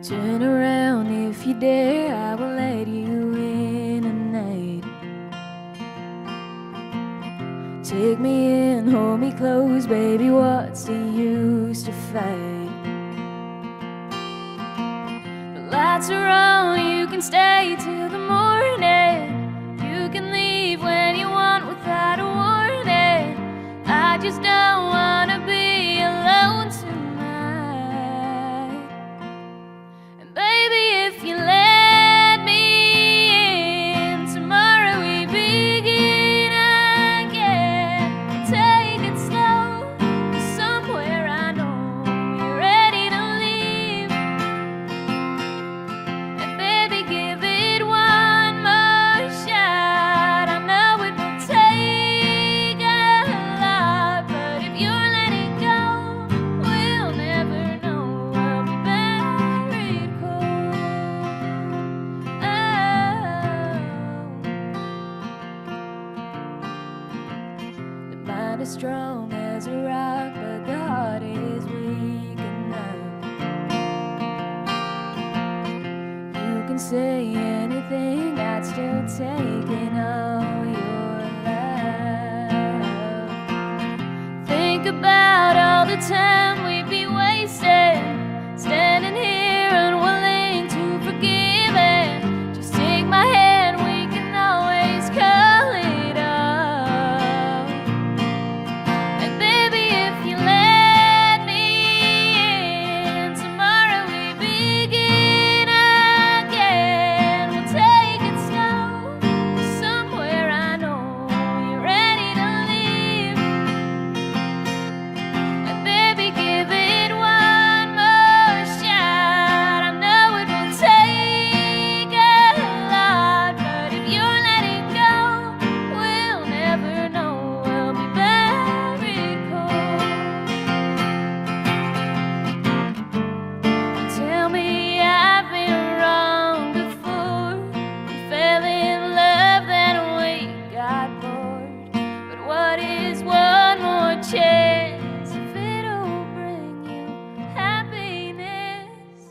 Turn around if you dare, I will let you in tonight. Take me in, hold me close, baby, what's the use to fight? The lights are on, you can stay till the morning. You can leave when you want without a warning. I just don't wanna be alone tonight. And baby, if you let me in, tomorrow we begin again. Take it slow, somewhere I know you're ready to leave. And baby, give it one more shot. I know it will take a lot, but if you're letting go, we'll never know. We'll be buried cold. The mind is strong as a rock, but the heart is weak enough. You can say anything, I'd still take in all your love. Think about all the time we'd be wasting, standing here unwilling to forgive it. Just take my hand, we can always call it off. And baby, if you let me in, tomorrow we begin again. We'll take it slow, somewhere I know you're ready to leave. And baby, give it one more shot. I know it will take a lot, but if you're letting go, we'll never know. We'll be buried cold. Tell me I've been wrong before. We fell in love, then we got bored. But what is one more chance if it'll bring you happiness?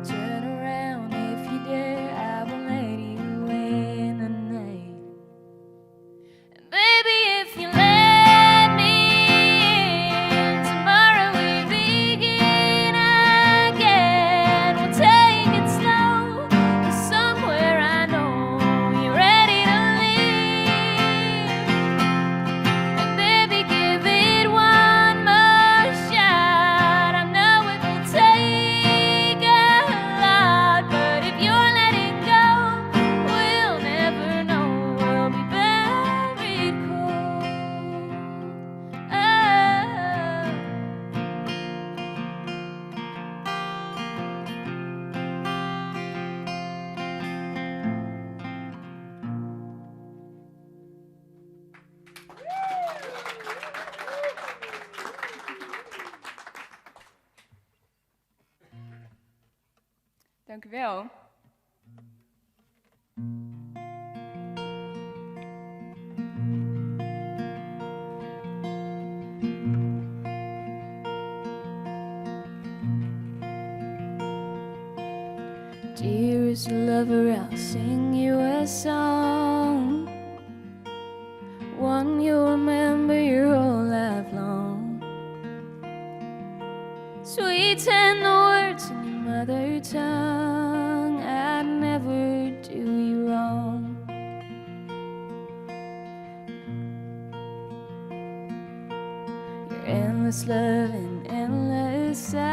Turn around if you dare, I will let you in tonight. And baby, if you let me in, tomorrow we begin again. We'll take it slow, somewhere I know you're ready to leave. And baby, give it one more shot. I know it will take a lot, but if you're letting go, we'll never know. We'll be buried cold. Dank u wel. Dearest lover, I'll sing you a song, one you'll remember your whole life long. Sweet tender words in your mother tongue, I'd never do you wrong. Your endless love and endless sighs,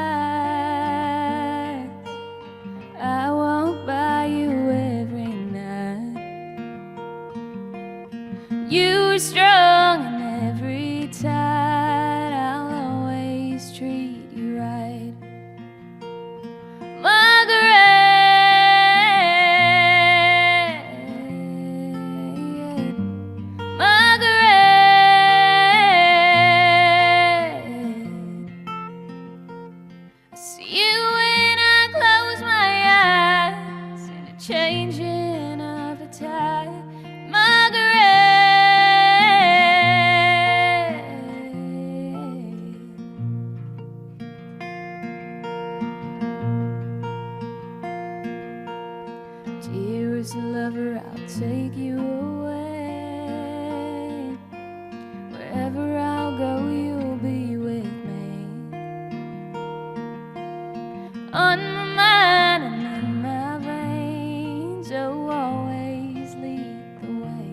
I walk by you every night. You were strong in every tide, I'll always treat you right. Margaret, Margaret, I see you when I close my eyes, in a changing of the tide. Margaret, first lover, I'll take you away. Wherever I'll go, you'll be with me. On my mind and in my veins, oh, always lead the way.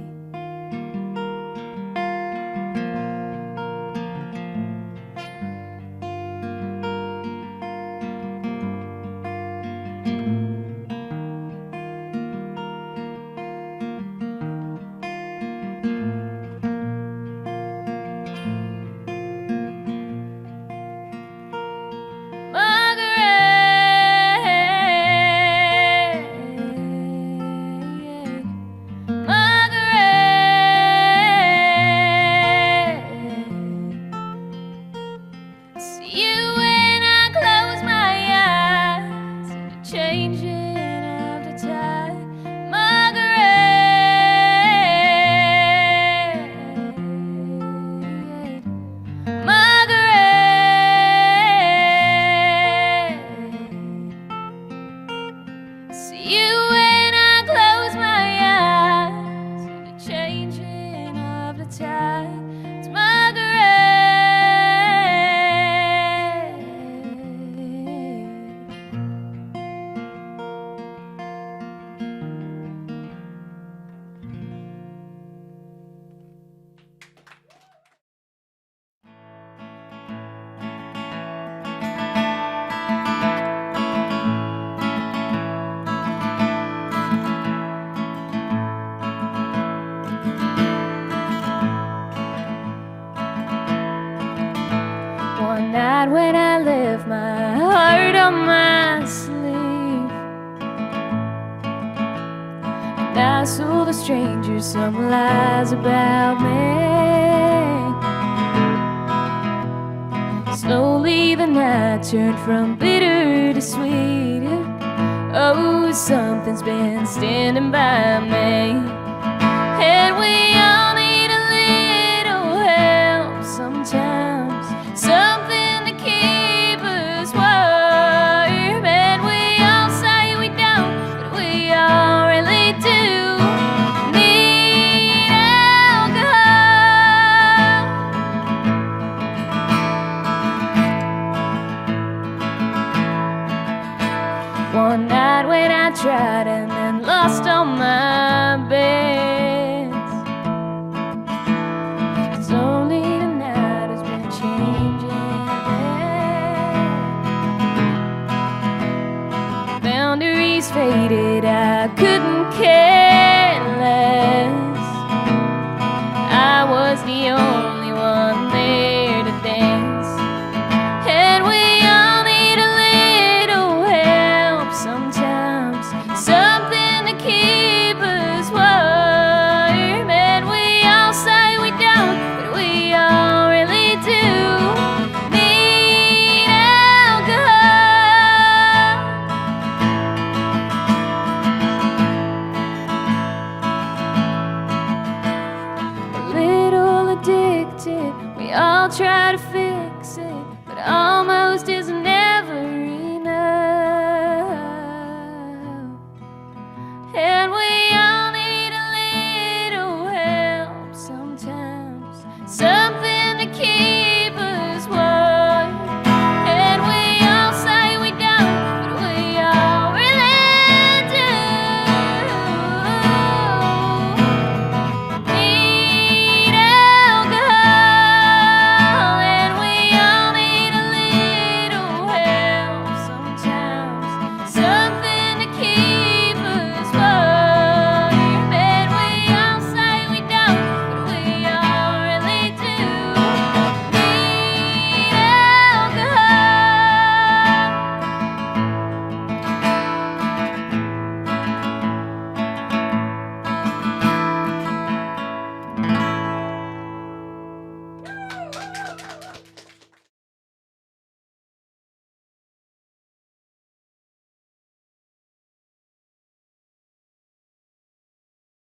One night when I left my heart on my sleeve, and I told a stranger some lies about me. Slowly the night turned from bitter to sweet. Oh, something's been standing by me, and we all need a little help sometimes. Something to keep us warm, and we all say we don't, but we all really do need alcohol. One night when I tried and then lost all my bets, it's only tonight has been changing. Boundaries faded, I couldn't care less. I was the only